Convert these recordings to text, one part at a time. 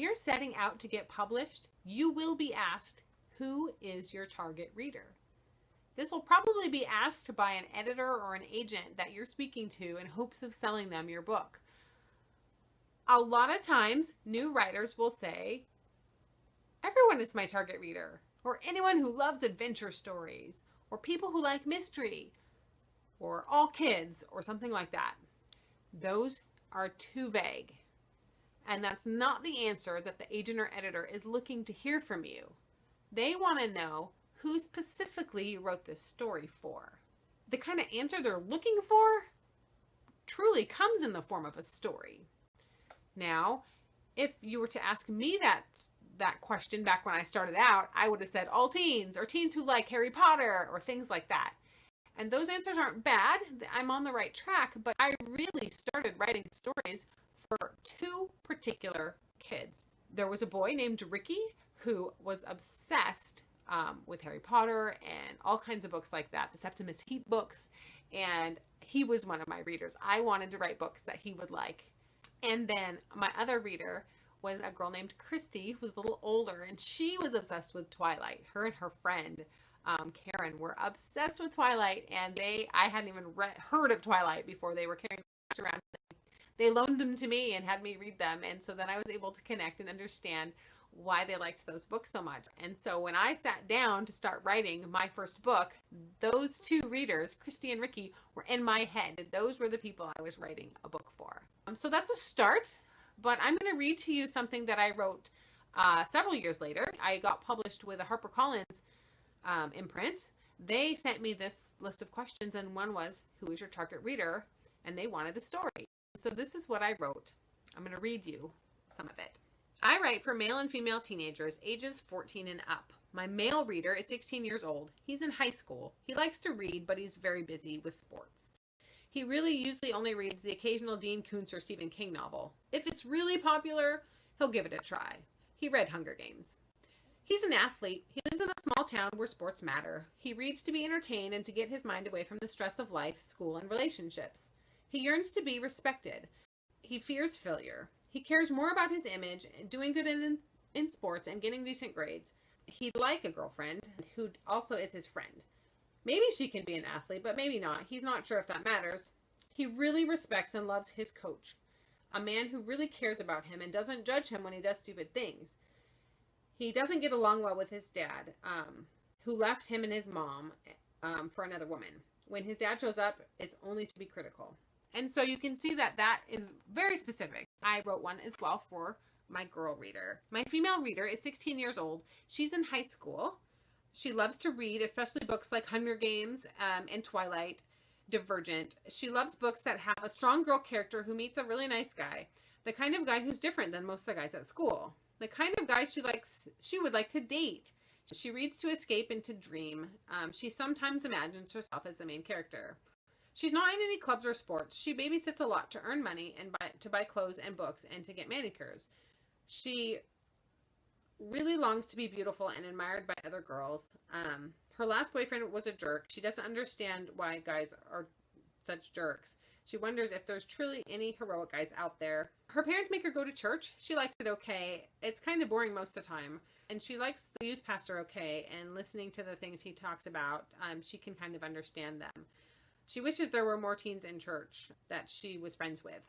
you're setting out to get published, you will be asked, who is your target reader? This will probably be asked by an editor or an agent that you're speaking to in hopes of selling them your book. A lot of times, new writers will say, everyone is my target reader, or anyone who loves adventure stories, or people who like mystery, or all kids, or something like that. Those are too vague. And that's not the answer that the agent or editor is looking to hear from you. They want to know who specifically you wrote this story for. The kind of answer they're looking for truly comes in the form of a story. Now, if you were to ask me that question back when I started out, I would have said all teens, or teens who like Harry Potter, or things like that. And those answers aren't bad. I'm on the right track, but I really started writing stories for two particular kids. There was a boy named Ricky who was obsessed with Harry Potter and all kinds of books like that, the Septimus Heap books, and he was one of my readers. I wanted to write books that he would like. And then my other reader was a girl named Christy, who was a little older, and she was obsessed with Twilight. Her and her friend, Karen, were obsessed with Twilight, and I hadn't even heard of Twilight before they were carrying books around. They loaned them to me and had me read them, and so then I was able to connect and understand why they liked those books so much. And so when I sat down to start writing my first book, those two readers, Christy and Ricky, were in my head. Those were the people I was writing a book for. So that's a start, but I'm going to read to you something that I wrote several years later. I got published with a HarperCollins imprint. They sent me this list of questions, and one was, who is your target reader? And they wanted a story. So this is what I wrote. I'm going to read you some of it. I write for male and female teenagers, ages 14 and up. My male reader is 16 years old. He's in high school. He likes to read, but he's very busy with sports. He really usually only reads the occasional Dean Koontz or Stephen King novel. If it's really popular, he'll give it a try. He read Hunger Games. He's an athlete. He lives in a small town where sports matter. He reads to be entertained and to get his mind away from the stress of life, school, and relationships. He yearns to be respected. He fears failure. He cares more about his image, doing good in sports, and getting decent grades. He'd like a girlfriend who also is his friend. Maybe she can be an athlete, but maybe not. He's not sure if that matters. He really respects and loves his coach, a man who really cares about him and doesn't judge him when he does stupid things. He doesn't get along well with his dad, who left him and his mom for another woman. When his dad shows up, it's only to be critical. And so you can see that that is very specific. I wrote one as well for my girl reader. My female reader is 16 years old. She's in high school. She loves to read, especially books like Hunger Games and Twilight, Divergent. She loves books that have a strong girl character who meets a really nice guy. The kind of guy who's different than most of the guys at school. The kind of guy she would like to date. She reads to escape and to dream. She sometimes imagines herself as the main character. She's not in any clubs or sports. She babysits a lot to earn money and to buy clothes and books and to get manicures. She really longs to be beautiful and admired by other girls. Her last boyfriend was a jerk. She doesn't understand why guys are such jerks. She wonders if there's truly any heroic guys out there. Her parents make her go to church. She likes it okay. It's kind of boring most of the time. And she likes the youth pastor okay, and listening to the things he talks about, she can kind of understand them. She wishes there were more teens in church that she was friends with.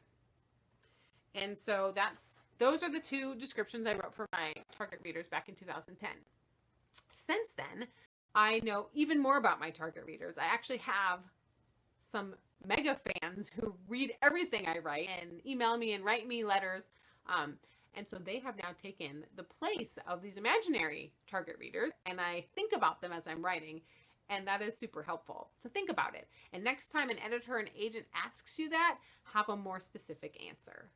And so those are the two descriptions I wrote for my target readers back in 2010. Since then, I know even more about my target readers. I actually have some mega fans who read everything I write and email me and write me letters. And so they have now taken the place of these imaginary target readers, and I think about them as I'm writing. And that is super helpful. So think about it. And next time an editor or an agent asks you that, have a more specific answer.